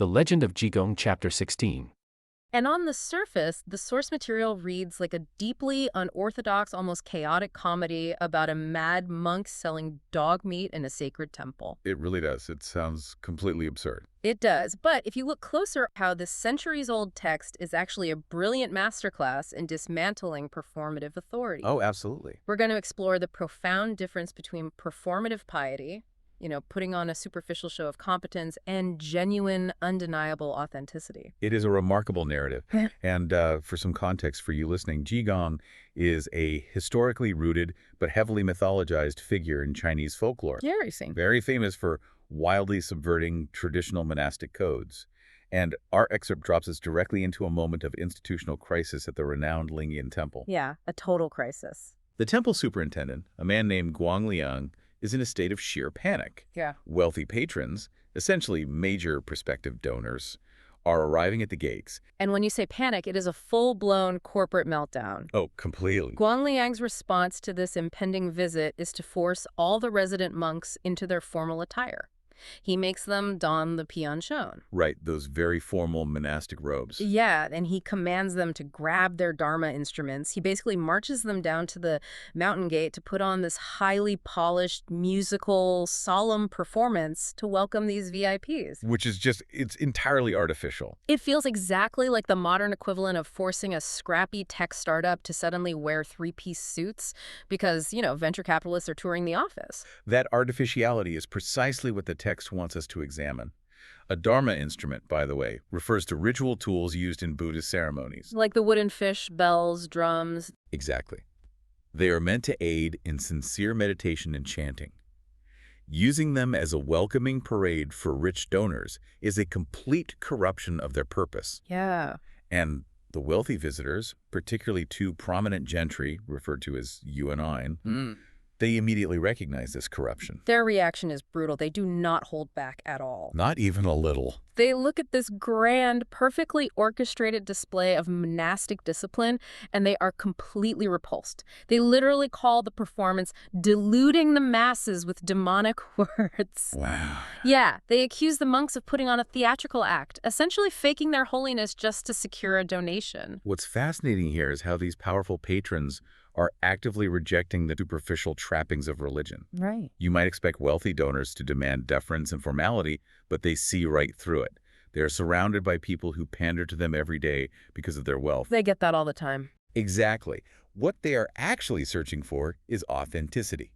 The Legend of Jigong, Chapter 16. And on the surface, the source material reads like a deeply unorthodox, almost chaotic comedy about a mad monk selling dog meat in a sacred temple. It really does. It sounds completely absurd. It does, but if you look closer, how this centuries-old text is actually a brilliant masterclass in dismantling performative authority. Oh, absolutely. We're going to explore the profound difference between performative piety, putting on a superficial show of competence, and genuine, undeniable authenticity. It is a remarkable narrative. Yeah. And for some context for you listening, Jigong is a historically rooted but heavily mythologized figure in Chinese folklore. Very famous for wildly subverting traditional monastic codes. And our excerpt drops us directly into a moment of institutional crisis at the renowned Lingyan Temple. Yeah, a total crisis. The temple superintendent, a man named Guang Liang, is in a state of sheer panic. Yeah. Wealthy patrons, essentially major prospective donors, are arriving at the gates. And when you say panic, it is a full-blown corporate meltdown. Oh, completely. Guang Liang's response to this impending visit is to force all the resident monks into their formal attire. He makes them don the pianshon. Right, those very formal monastic robes. Yeah, and he commands them to grab their dharma instruments. He basically marches them down to the mountain gate to put on this highly polished, musical, solemn performance to welcome these VIPs. Which is just, it's entirely artificial. It feels exactly like the modern equivalent of forcing a scrappy tech startup to suddenly wear three-piece suits because, venture capitalists are touring the office. That artificiality is precisely what the text wants us to examine. A dharma instrument, by the way, refers to ritual tools used in Buddhist ceremonies. Like the wooden fish, bells, drums. Exactly. They are meant to aid in sincere meditation and chanting. Using them as a welcoming parade for rich donors is a complete corruption of their purpose. Yeah. And the wealthy visitors, particularly two prominent gentry, referred to as you and I, they immediately recognize this corruption. Their reaction is brutal. They do not hold back at all. Not even a little. They look at this grand, perfectly orchestrated display of monastic discipline, and they are completely repulsed. They literally call the performance deluding the masses with demonic words. Wow. Yeah, they accuse the monks of putting on a theatrical act, essentially faking their holiness just to secure a donation. What's fascinating here is how these powerful patrons are actively rejecting the superficial trappings of religion. Right. You might expect wealthy donors to demand deference and formality, but they see right through it. They are surrounded by people who pander to them every day because of their wealth. They get that all the time. Exactly. What they are actually searching for is authenticity.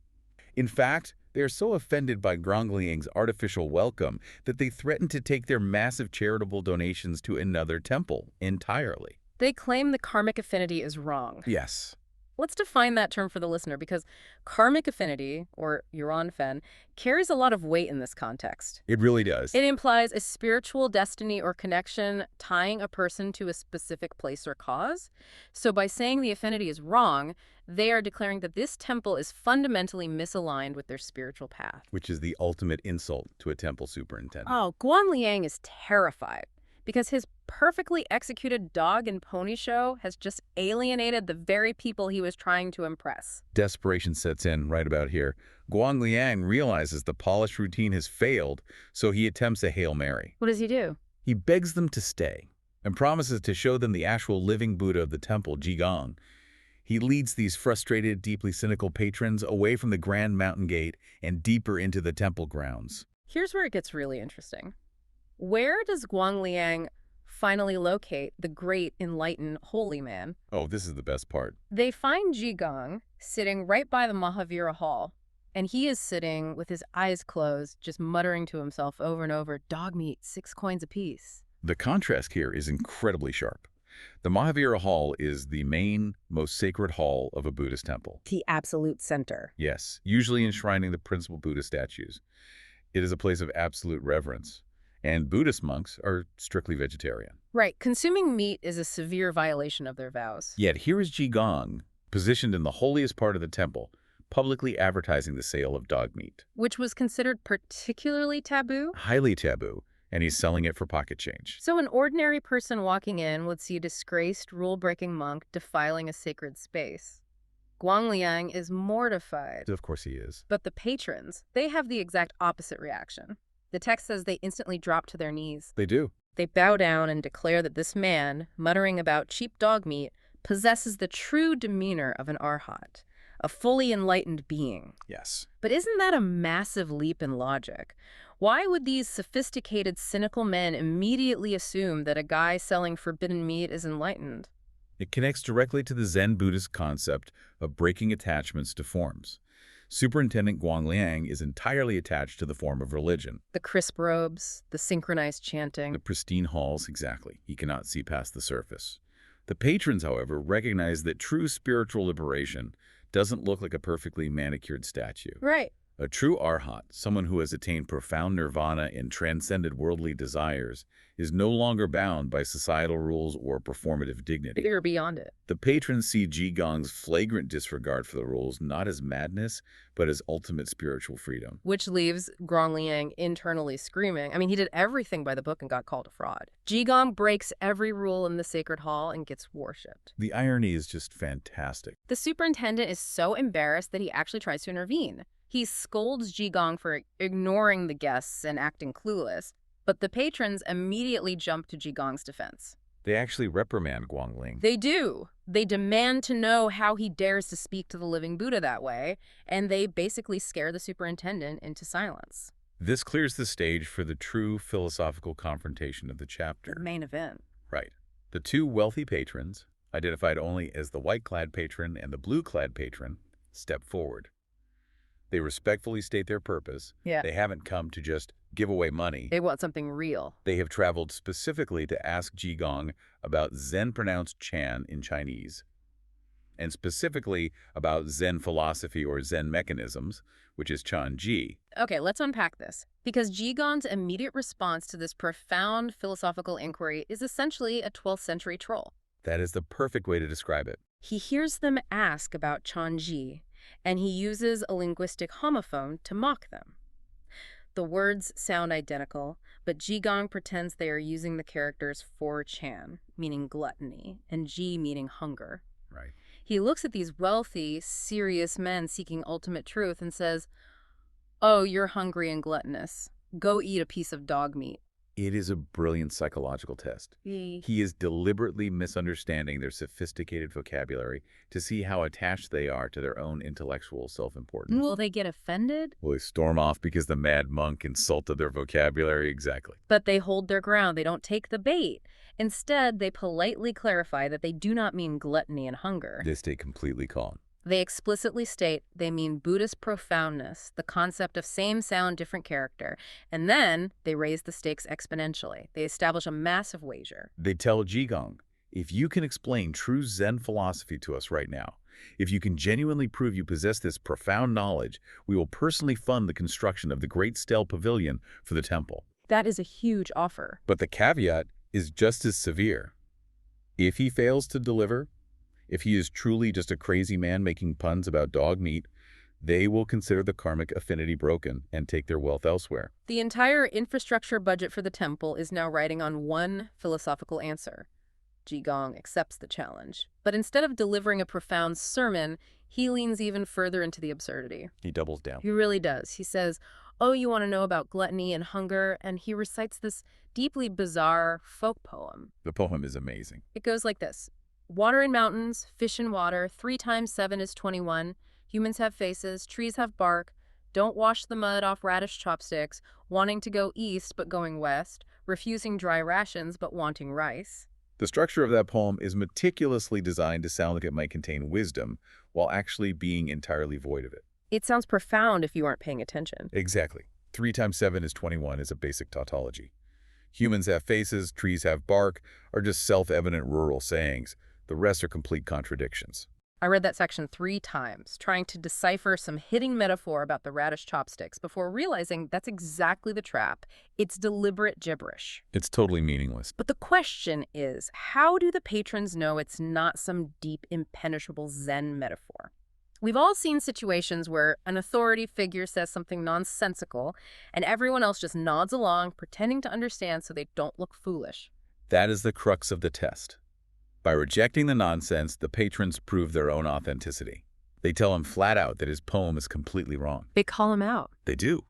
In fact, they are so offended by Guang Liang's artificial welcome that they threaten to take their massive charitable donations to another temple entirely. They claim the karmic affinity is wrong. Yes. Let's define that term for the listener, because karmic affinity, or yuan-fen, carries a lot of weight in this context. It really does. It implies a spiritual destiny or connection tying a person to a specific place or cause. So by saying the affinity is wrong, they are declaring that this temple is fundamentally misaligned with their spiritual path. Which is the ultimate insult to a temple superintendent. Oh, Guang Liang is terrified, because his perfectly executed dog and pony show has just alienated the very people he was trying to impress. Desperation sets in right about here. Guang Liang realizes the polished routine has failed, so he attempts a Hail Mary. What does he do? He begs them to stay and promises to show them the actual living Buddha of the temple, Jigong. He leads these frustrated, deeply cynical patrons away from the grand mountain gate and deeper into the temple grounds. Here's where it gets really interesting. Where does Guang Liang finally locate the great, enlightened, holy man? Oh, this is the best part. They find Jigong sitting right by the Mahavira Hall, and he is sitting with his eyes closed, just muttering to himself over and over, "Dog meat, 6 coins apiece." The contrast here is incredibly sharp. The Mahavira Hall is the main, most sacred hall of a Buddhist temple. The absolute center. Yes, usually enshrining the principal Buddha statues. It is a place of absolute reverence. And Buddhist monks are strictly vegetarian. Right. Consuming meat is a severe violation of their vows. Yet here is Jigong, positioned in the holiest part of the temple, publicly advertising the sale of dog meat. Which was considered particularly taboo? Highly taboo, and he's selling it for pocket change. So an ordinary person walking in would see a disgraced, rule-breaking monk defiling a sacred space. Guang Liang is mortified. Of course he is. But the patrons, they have the exact opposite reaction. The text says they instantly drop to their knees. They do. They bow down and declare that this man, muttering about cheap dog meat, possesses the true demeanor of an arhat, a fully enlightened being. Yes. But isn't that a massive leap in logic? Why would these sophisticated, cynical men immediately assume that a guy selling forbidden meat is enlightened? It connects directly to the Zen Buddhist concept of breaking attachments to forms. Superintendent Guangliang is entirely attached to the form of religion. The crisp robes, the synchronized chanting. The pristine halls, exactly. He cannot see past the surface. The patrons, however, recognize that true spiritual liberation doesn't look like a perfectly manicured statue. Right. A true arhat, someone who has attained profound nirvana and transcended worldly desires, is no longer bound by societal rules or performative dignity. They're beyond it. The patrons see Jigong's flagrant disregard for the rules not as madness, but as ultimate spiritual freedom. Which leaves Guangliang internally screaming. I mean, he did everything by the book and got called a fraud. Jigong breaks every rule in the sacred hall and gets worshipped. The irony is just fantastic. The superintendent is so embarrassed that he actually tries to intervene. He scolds Jigong for ignoring the guests and acting clueless, but the patrons immediately jump to Jigong's defense. They actually reprimand Guangling. They do. They demand to know how he dares to speak to the living Buddha that way, and they basically scare the superintendent into silence. This clears the stage for the true philosophical confrontation of the chapter. The main event. Right. The two wealthy patrons, identified only as the white-clad patron and the blue-clad patron, step forward. They respectfully state their purpose. Yeah. They haven't come to just give away money. They want something real. They have traveled specifically to ask Jigong about Zen pronounced Chan in Chinese, and specifically about Zen philosophy or Zen mechanisms, which is Chan-ji. Okay, let's unpack this. Because Jigong's immediate response to this profound philosophical inquiry is essentially a 12th century troll. That is the perfect way to describe it. He hears them ask about Chan-ji, and he uses a linguistic homophone to mock them. The words sound identical, but Jigong pretends they are using the characters for Chan, meaning gluttony, and Ji meaning hunger. Right. He looks at these wealthy, serious men seeking ultimate truth and says, "Oh, you're hungry and gluttonous. Go eat a piece of dog meat." It is a brilliant psychological test. He is deliberately misunderstanding their sophisticated vocabulary to see how attached they are to their own intellectual self-importance. Will they get offended? Will they storm off because the mad monk insulted their vocabulary? Exactly. But they hold their ground. They don't take the bait. Instead, they politely clarify that they do not mean gluttony and hunger. They stay completely calm. They explicitly state they mean Buddhist profoundness, the concept of same sound, different character. And then they raise the stakes exponentially. They establish a massive wager. They tell Jigong, if you can explain true Zen philosophy to us right now, if you can genuinely prove you possess this profound knowledge, we will personally fund the construction of the Great Stele Pavilion for the temple. That is a huge offer. But the caveat is just as severe. If he fails to deliver, if he is truly just a crazy man making puns about dog meat, they will consider the karmic affinity broken and take their wealth elsewhere. The entire infrastructure budget for the temple is now riding on one philosophical answer. Jigong accepts the challenge. But instead of delivering a profound sermon, he leans even further into the absurdity. He doubles down. He really does. He says, "Oh, you want to know about gluttony and hunger?" And he recites this deeply bizarre folk poem. The poem is amazing. It goes like this. Water in mountains, fish in water, 3 times 7 is 21. Humans have faces, trees have bark. Don't wash the mud off radish chopsticks, wanting to go east but going west, refusing dry rations but wanting rice. The structure of that poem is meticulously designed to sound like it might contain wisdom, while actually being entirely void of it. It sounds profound if you aren't paying attention. Exactly. 3 times 7 is 21 is a basic tautology. Humans have faces, trees have bark, are just self-evident rural sayings. The rest are complete contradictions. I read that section 3 times, trying to decipher some hidden metaphor about the radish chopsticks before realizing that's exactly the trap. It's deliberate gibberish. It's totally meaningless. But the question is, how do the patrons know it's not some deep, impenetrable Zen metaphor? We've all seen situations where an authority figure says something nonsensical, and everyone else just nods along, pretending to understand so they don't look foolish. That is the crux of the test. By rejecting the nonsense, the patrons prove their own authenticity. They tell him flat out that his poem is completely wrong. They call him out. They do.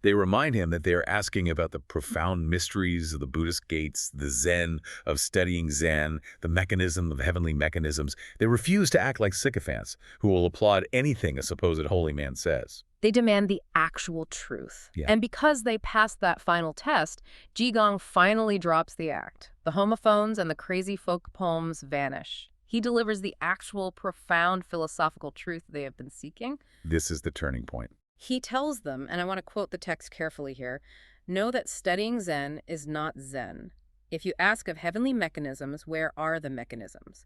They remind him that they are asking about the profound mysteries of the Buddhist gates, the Zen of studying Zen, the mechanism of heavenly mechanisms. They refuse to act like sycophants who will applaud anything a supposed holy man says. They demand the actual truth. Yeah. And because they passed that final test, Jigong finally drops the act. The homophones and the crazy folk poems vanish. He delivers the actual profound philosophical truth they have been seeking. This is the turning point. He tells them, and I want to quote the text carefully here, know that studying Zen is not Zen. If you ask of heavenly mechanisms, where are the mechanisms?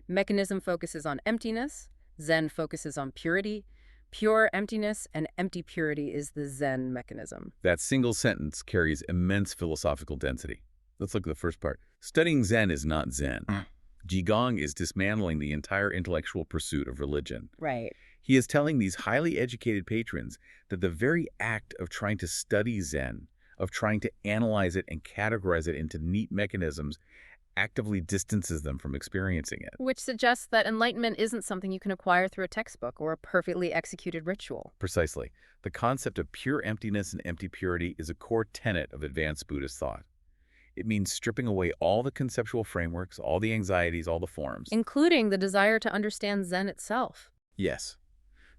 Mechanism focuses on emptiness. Zen focuses on purity. Pure emptiness and empty purity is the Zen mechanism. That single sentence carries immense philosophical density. Let's look at the first part. Studying Zen is not Zen. Jigong is dismantling the entire intellectual pursuit of religion. Right. He is telling these highly educated patrons that the very act of trying to study Zen, of trying to analyze it and categorize it into neat mechanisms, actively distances them from experiencing it. Which suggests that enlightenment isn't something you can acquire through a textbook or a perfectly executed ritual. Precisely. The concept of pure emptiness and empty purity is a core tenet of advanced Buddhist thought. It means stripping away all the conceptual frameworks, all the anxieties, all the forms. Including the desire to understand Zen itself. Yes.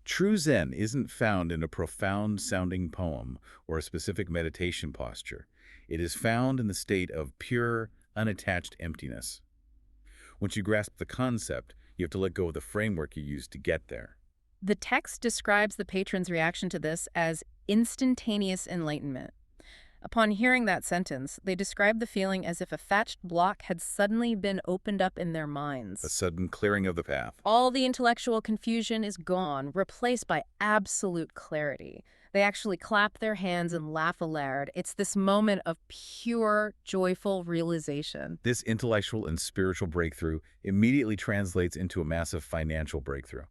True Zen isn't found in a profound-sounding poem or a specific meditation posture. It is found in the state of pure, unattached emptiness. Once you grasp the concept, you have to let go of the framework you used to get there. The text describes the patron's reaction to this as instantaneous enlightenment. Upon hearing that sentence, they describe the feeling as if a thatched block had suddenly been opened up in their minds. A sudden clearing of the path. All the intellectual confusion is gone, replaced by absolute clarity. They actually clap their hands and laugh aloud. It's this moment of pure, joyful realization. This intellectual and spiritual breakthrough immediately translates into a massive financial breakthrough.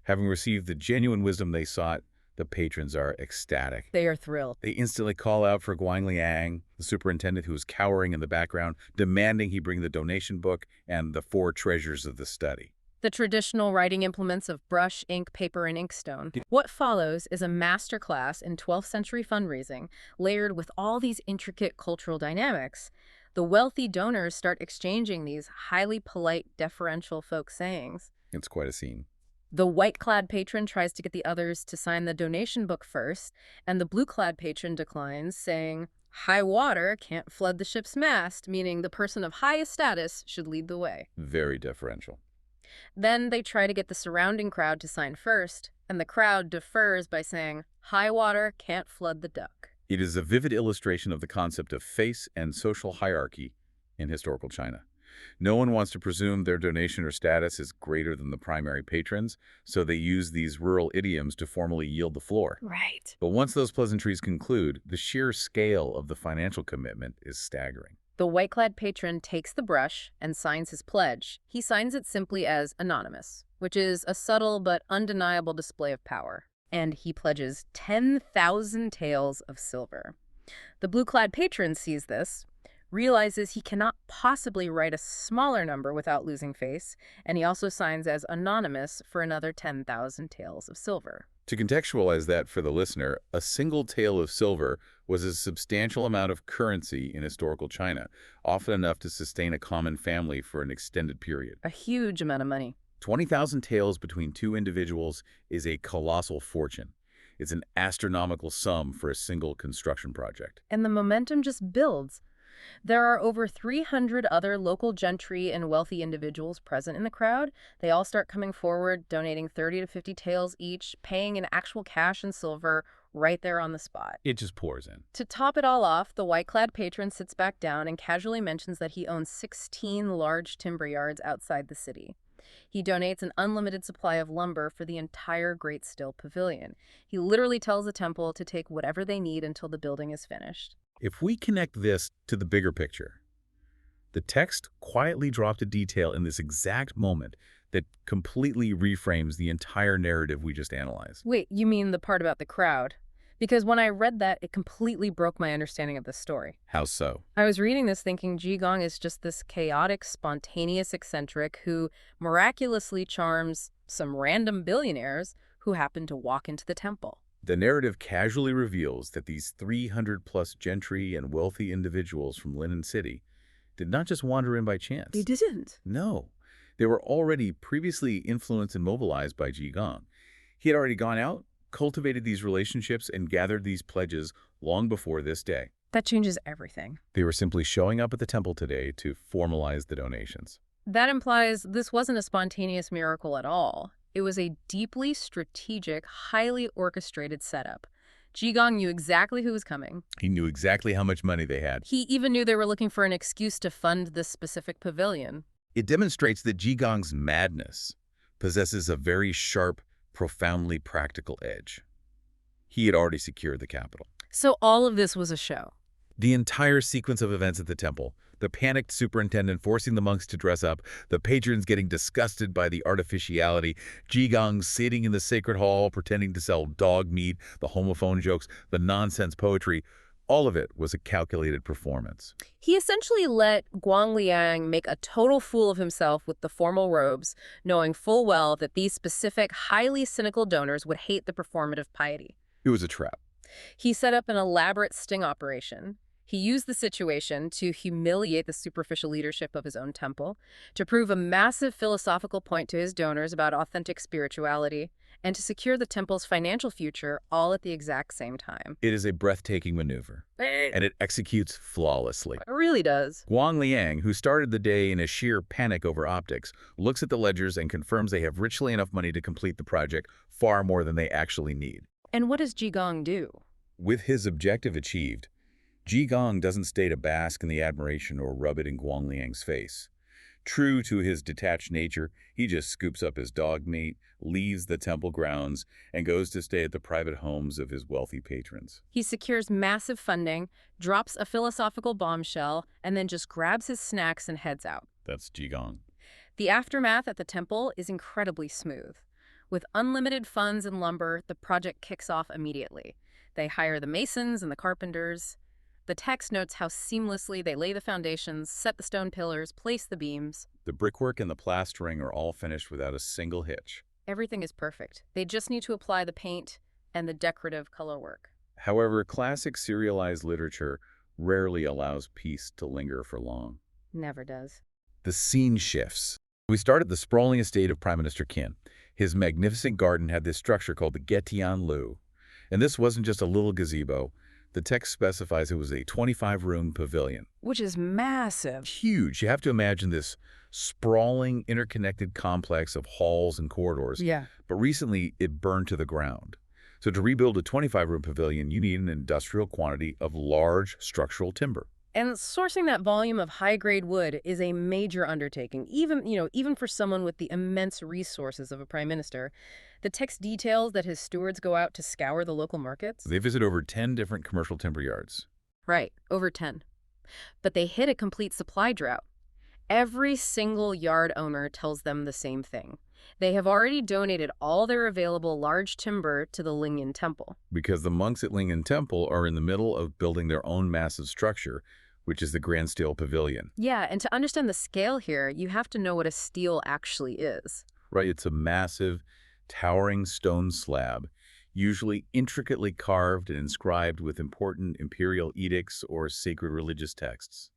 Having received the genuine wisdom they sought, the patrons are ecstatic. They are thrilled. They instantly call out for Guang Liang, the superintendent who is cowering in the background, demanding he bring the donation book and the 4 treasures of the study. The traditional writing implements of brush, ink, paper, and inkstone. What follows is a masterclass in 12th century fundraising, layered with all these intricate cultural dynamics. The wealthy donors start exchanging these highly polite, deferential folk sayings. It's quite a scene. The white-clad patron tries to get the others to sign the donation book first, and the blue-clad patron declines, saying, high water can't flood the ship's mast, meaning the person of highest status should lead the way. Very deferential. Then they try to get the surrounding crowd to sign first, and the crowd defers by saying, high water can't flood the duck. It is a vivid illustration of the concept of face and social hierarchy in historical China. No one wants to presume their donation or status is greater than the primary patrons, so they use these rural idioms to formally yield the floor. Right. But once those pleasantries conclude, the sheer scale of the financial commitment is staggering. The white-clad patron takes the brush and signs his pledge. He signs it simply as anonymous, which is a subtle but undeniable display of power. And he pledges 10,000 taels of silver. The blue-clad patron sees this, realizes he cannot possibly write a smaller number without losing face, and he also signs as anonymous for another 10,000 taels of silver. To contextualize that for the listener, a single tael of silver was a substantial amount of currency in historical China, often enough to sustain a common family for an extended period. A huge amount of money. 20,000 taels between 2 individuals is a colossal fortune. It's an astronomical sum for a single construction project. And the momentum just builds. There are over 300 other local gentry and wealthy individuals present in the crowd. They all start coming forward, donating 30 to 50 taels each, paying in actual cash and silver right there on the spot. It just pours in. To top it all off, the white-clad patron sits back down and casually mentions that he owns 16 large timber yards outside the city. He donates an unlimited supply of lumber for the entire Great Still Pavilion. He literally tells the temple to take whatever they need until the building is finished. If we connect this to the bigger picture, the text quietly dropped a detail in this exact moment that completely reframes the entire narrative we just analyzed. Wait, you mean the part about the crowd? Because when I read that, it completely broke my understanding of the story. How so? I was reading this thinking Jigong is just this chaotic, spontaneous eccentric who miraculously charms some random billionaires who happen to walk into the temple. The narrative casually reveals that these 300-plus gentry and wealthy individuals from Linen City did not just wander in by chance. They didn't. No. They were already previously influenced and mobilized by Jigong. He had already gone out, cultivated these relationships, and gathered these pledges long before this day. That changes everything. They were simply showing up at the temple today to formalize the donations. That implies this wasn't a spontaneous miracle at all. It was a deeply strategic, highly orchestrated setup. Jigong knew exactly who was coming. He knew exactly how much money they had. He even knew they were looking for an excuse to fund this specific pavilion. It demonstrates that Jigong's madness possesses a very sharp, profoundly practical edge. He had already secured the capital. So all of this was a show. The entire sequence of events at the temple, the panicked superintendent forcing the monks to dress up, the patrons getting disgusted by the artificiality, Jigong sitting in the sacred hall pretending to sell dog meat, the homophone jokes, the nonsense poetry, all of it was a calculated performance. He essentially let Guangliang make a total fool of himself with the formal robes, knowing full well that these specific, highly cynical donors would hate the performative piety. It was a trap. He set up an elaborate sting operation. He used the situation to humiliate the superficial leadership of his own temple, to prove a massive philosophical point to his donors about authentic spirituality, and to secure the temple's financial future all at the exact same time. It is a breathtaking maneuver, and it executes flawlessly. It really does. Guangliang, who started the day in a sheer panic over optics, looks at the ledgers and confirms they have richly enough money to complete the project, far more than they actually need. And what does Jigong do? With his objective achieved, Jigong doesn't stay to bask in the admiration or rub it in Guangliang's face. True to his detached nature, he just scoops up his dog meat, leaves the temple grounds, and goes to stay at the private homes of his wealthy patrons. He secures massive funding, drops a philosophical bombshell, and then just grabs his snacks and heads out. That's Jigong. The aftermath at the temple is incredibly smooth. With unlimited funds and lumber, the project kicks off immediately. They hire the masons and the carpenters. The text notes how seamlessly they lay the foundations, set the stone pillars, place the beams. The brickwork and the plastering are all finished without a single hitch. Everything is perfect. They just need to apply the paint and the decorative color work. However, classic serialized literature rarely allows peace to linger for long. Never does. The scene shifts. We start at the sprawling estate of Prime Minister Qin. His magnificent garden had this structure called the Getianlu. And this wasn't just a little gazebo. The text specifies it was a 25-room pavilion. Which is massive. Huge. You have to imagine this sprawling, interconnected complex of halls and corridors. Yeah. But recently, it burned to the ground. So to rebuild a 25-room pavilion, you need an industrial quantity of large structural timber. And sourcing that volume of high-grade wood is a major undertaking, even for someone with the immense resources of a prime minister. The text details that his stewards go out to scour the local markets. They visit over 10 different commercial timber yards. Right, over 10. But they hit a complete supply drought. Every single yard owner tells them the same thing. They have already donated all their available large timber to the Lingyan Temple. Because the monks at Lingyan Temple are in the middle of building their own massive structure, which is the Grand Steel Pavilion. Yeah, and to understand the scale here, you have to know what a stele actually is. Right, it's a massive, towering stone slab, usually intricately carved and inscribed with important imperial edicts or sacred religious texts.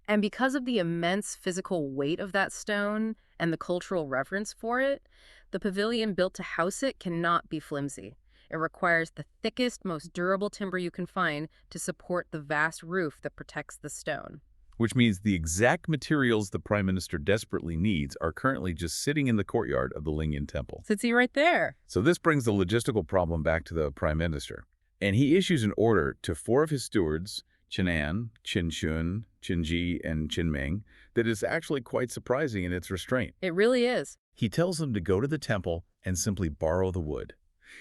And because of the immense physical weight of that stone and the cultural reverence for it, the pavilion built to house it cannot be flimsy. It requires the thickest, most durable timber you can find to support the vast roof that protects the stone. Which means the exact materials the Prime Minister desperately needs are currently just sitting in the courtyard of the Lingyan Temple. Sits he right there. So this brings the logistical problem back to the Prime Minister. And he issues an order to 4 of his stewards, Qinan, Qinshun, Qinji, and Qinming, that is actually quite surprising in its restraint. It really is. He tells them to go to the temple and simply borrow the wood.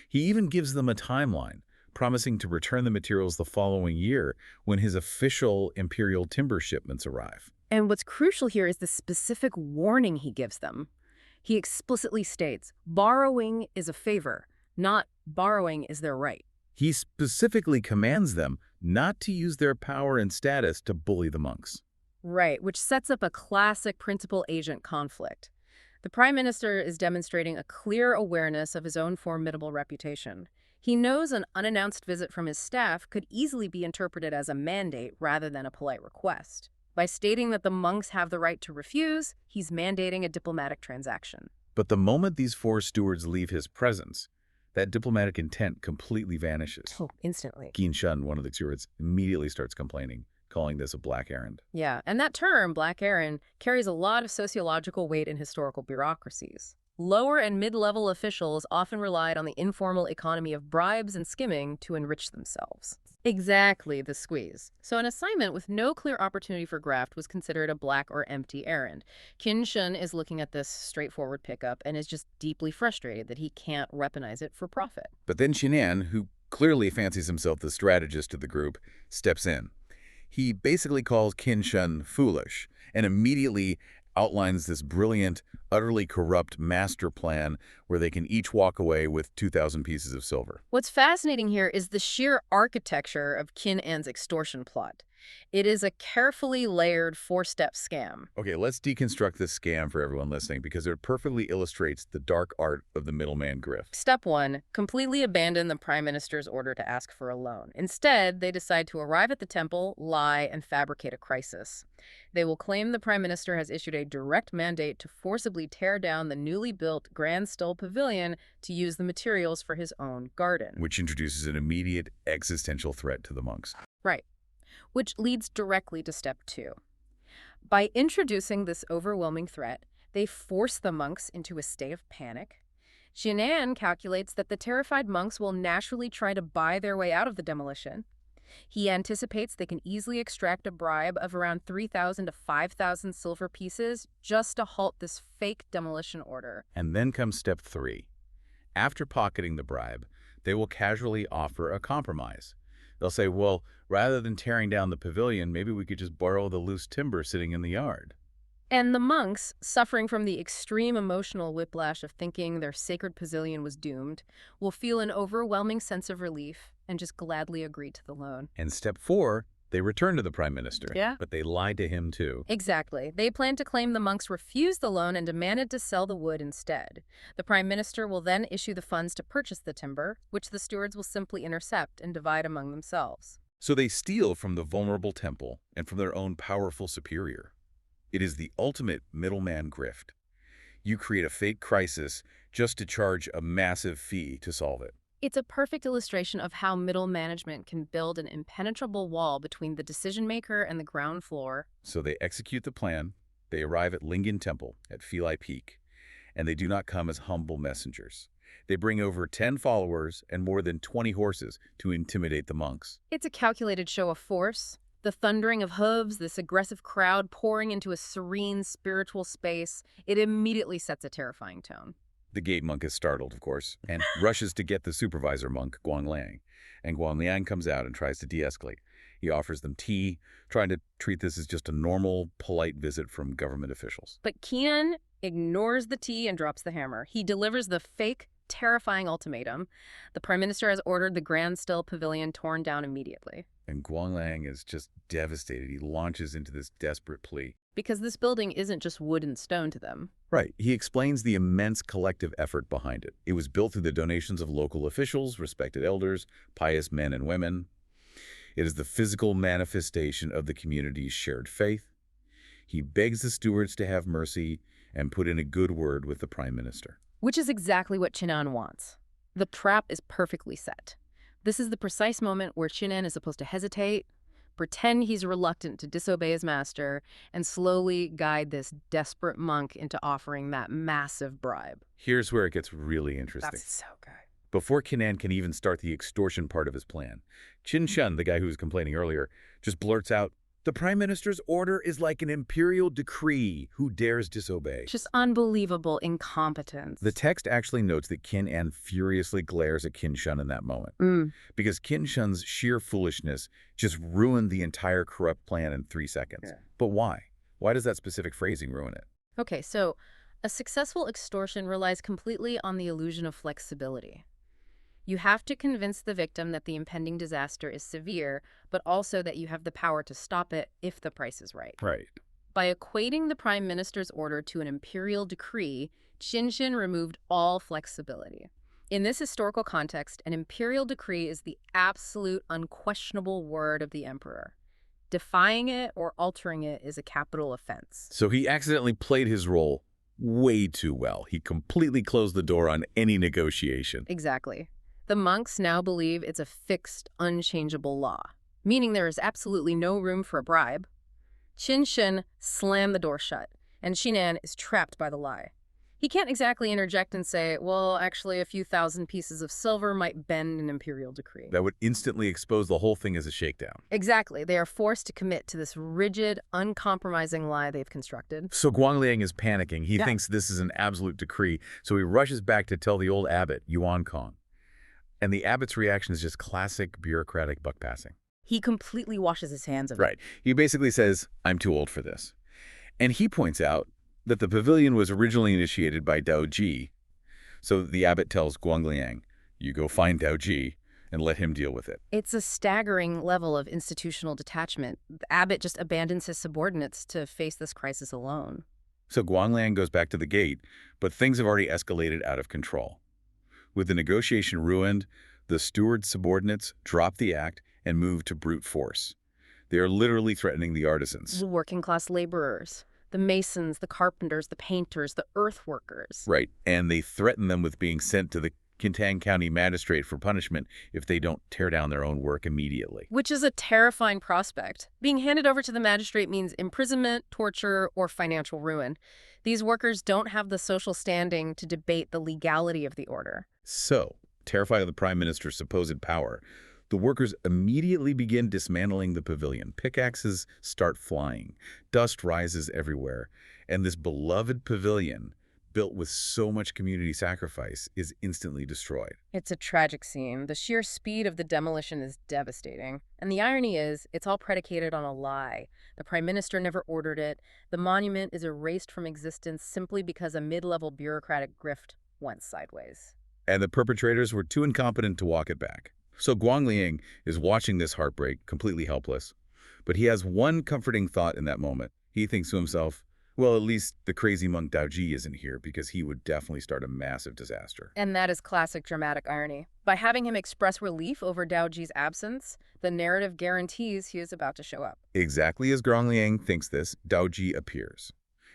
He even gives them a timeline, promising to return the materials the following year when his official imperial timber shipments arrive. And what's crucial here is the specific warning he gives them. He explicitly states, borrowing is a favor, not borrowing is their right. He specifically commands them not to use their power and status to bully the monks. Right, which sets up a classic principal-agent conflict. The prime minister is demonstrating a clear awareness of his own formidable reputation. He knows an unannounced visit from his staff could easily be interpreted as a mandate rather than a polite request. By stating that the monks have the right to refuse, he's mandating a diplomatic transaction. But the moment these four stewards leave his presence, that diplomatic intent completely vanishes. Oh, instantly. Qin Shun, one of the stewards, immediately starts complaining, calling this a black errand. Yeah, and that term, black errand, carries a lot of sociological weight in historical bureaucracies. Lower and mid-level officials often relied on the informal economy of bribes and skimming to enrich themselves. Exactly, the squeeze. So an assignment with no clear opportunity for graft was considered a black or empty errand. Qin Shun is looking at this straightforward pickup and is just deeply frustrated that he can't weaponize it for profit. But then Xinan, who clearly fancies himself the strategist of the group, steps in. He basically calls Qin Shun foolish and immediately outlines this brilliant, utterly corrupt master plan where they can each walk away with 2,000 pieces of silver. What's fascinating here is the sheer architecture of Qin An's extortion plot. It is a carefully layered four-step scam. Okay, let's deconstruct this scam for everyone listening because it perfectly illustrates the dark art of the middleman grift. Step 1. Completely abandon the prime minister's order to ask for a loan. Instead, they decide to arrive at the temple, lie, and fabricate a crisis. They will claim the prime minister has issued a direct mandate to forcibly tear down the newly built Grand Stole Pavilion to use the materials for his own garden. Which introduces an immediate existential threat to the monks. Right. Which leads directly to step 2. By introducing this overwhelming threat, they force the monks into a state of panic. Xinan calculates that the terrified monks will naturally try to buy their way out of the demolition. He anticipates they can easily extract a bribe of around 3,000 to 5,000 silver pieces just to halt this fake demolition order. And then comes step 3. After pocketing the bribe, they will casually offer a compromise. They'll say, well, rather than tearing down the pavilion, maybe we could just borrow the loose timber sitting in the yard. And the monks, suffering from the extreme emotional whiplash of thinking their sacred pavilion was doomed, will feel an overwhelming sense of relief and just gladly agree to the loan. And step 4, they return to the prime minister. Yeah. But they lied to him too. Exactly. They plan to claim the monks refused the loan and demanded to sell the wood instead. The prime minister will then issue the funds to purchase the timber, which the stewards will simply intercept and divide among themselves. So they steal from the vulnerable temple and from their own powerful superior. It is the ultimate middleman grift. You create a fake crisis just to charge a massive fee to solve it. It's a perfect illustration of how middle management can build an impenetrable wall between the decision-maker and the ground floor. So they execute the plan, they arrive at Lingyan Temple at Filai Peak, and they do not come as humble messengers. They bring over 10 followers and more than 20 horses to intimidate the monks. It's a calculated show of force. The thundering of hooves, this aggressive crowd pouring into a serene spiritual space, it immediately sets a terrifying tone. The gate monk is startled, of course, and rushes to get the supervisor monk, Guangliang. And Guangliang comes out and tries to de-escalate. He offers them tea, trying to treat this as just a normal, polite visit from government officials. But Qian ignores the tea and drops the hammer. He delivers the fake, terrifying ultimatum. The prime minister has ordered the Grand Stole Pavilion torn down immediately. And Guangliang is just devastated. He launches into this desperate plea. Because this building isn't just wood and stone to them. Right. He explains the immense collective effort behind it. It was built through the donations of local officials, respected elders, pious men and women. It is the physical manifestation of the community's shared faith. He begs the stewards to have mercy and put in a good word with the prime minister. Which is exactly what Qinan wants. The trap is perfectly set. This is the precise moment where Qinan is supposed to hesitate, pretend he's reluctant to disobey his master, and slowly guide this desperate monk into offering that massive bribe. Here's where it gets really interesting. That's so good. Before Qinan can even start the extortion part of his plan, Qin Shun, the guy who was complaining earlier, just blurts out, "The prime minister's order is like an imperial decree. Who dares disobey?" Just unbelievable incompetence. The text actually notes that Qin An furiously glares at Qin Shun in that moment. Because Qin Shun's sheer foolishness just ruined the entire corrupt plan in 3 seconds. Yeah. But why? Why does that specific phrasing ruin it? Okay, so a successful extortion relies completely on the illusion of flexibility. You have to convince the victim that the impending disaster is severe, but also that you have the power to stop it if the price is right. Right. By equating the prime minister's order to an imperial decree, Qinshin removed all flexibility. In this historical context, an imperial decree is the absolute, unquestionable word of the emperor. Defying it or altering it is a capital offense. So he accidentally played his role way too well. He completely closed the door on any negotiation. Exactly. The monks now believe it's a fixed, unchangeable law, meaning there is absolutely no room for a bribe. Qinshin slammed the door shut, and Shinan is trapped by the lie. He can't exactly interject and say, well, actually, a few thousand pieces of silver might bend an imperial decree. That would instantly expose the whole thing as a shakedown. Exactly. They are forced to commit to this rigid, uncompromising lie they've constructed. So Guangliang is panicking. He thinks this is an absolute decree, so he rushes back to tell the old abbot, Yuan Kong. And the abbot's reaction is just classic bureaucratic buck-passing. He completely washes his hands of it. Right. He basically says, I'm too old for this. And he points out that the pavilion was originally initiated by Dao Ji. So the abbot tells Guangliang, you go find Dao Ji and let him deal with it. It's a staggering level of institutional detachment. The abbot just abandons his subordinates to face this crisis alone. So Guangliang goes back to the gate, but things have already escalated out of control. With the negotiation ruined, the steward's subordinates drop the act and move to brute force. They are literally threatening the artisans. The working-class laborers, the masons, the carpenters, the painters, the earth workers. Right, and they threaten them with being sent to the Quintang County magistrate for punishment if they don't tear down their own work immediately. Which is a terrifying prospect. Being handed over to the magistrate means imprisonment, torture, or financial ruin. These workers don't have the social standing to debate the legality of the order. So, terrified of the prime minister's supposed power, the workers immediately begin dismantling the pavilion. Pickaxes start flying. Dust rises everywhere. And this beloved pavilion, built with so much community sacrifice, is instantly destroyed. It's a tragic scene. The sheer speed of the demolition is devastating. And the irony is, it's all predicated on a lie. The prime minister never ordered it. The monument is erased from existence simply because a mid-level bureaucratic grift went sideways. And the perpetrators were too incompetent to walk it back. So Guangliang is watching this heartbreak, completely helpless. But he has one comforting thought in that moment. He thinks to himself, well, at least the crazy monk Dao Ji isn't here, because he would definitely start a massive disaster. And that is classic dramatic irony. By having him express relief over Dao Ji's absence, the narrative guarantees he is about to show up. Exactly as Guangliang thinks this, Dao Ji appears,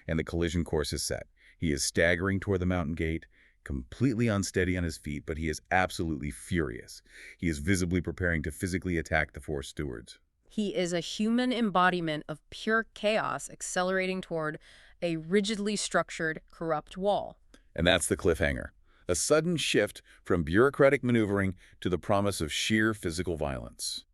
and the collision course is set. He is staggering toward the mountain gate, completely unsteady on his feet, but he is absolutely furious. He is visibly preparing to physically attack the four stewards. He is a human embodiment of pure chaos accelerating toward a rigidly structured, corrupt wall. And that's the cliffhanger. A sudden shift from bureaucratic maneuvering to the promise of sheer physical violence.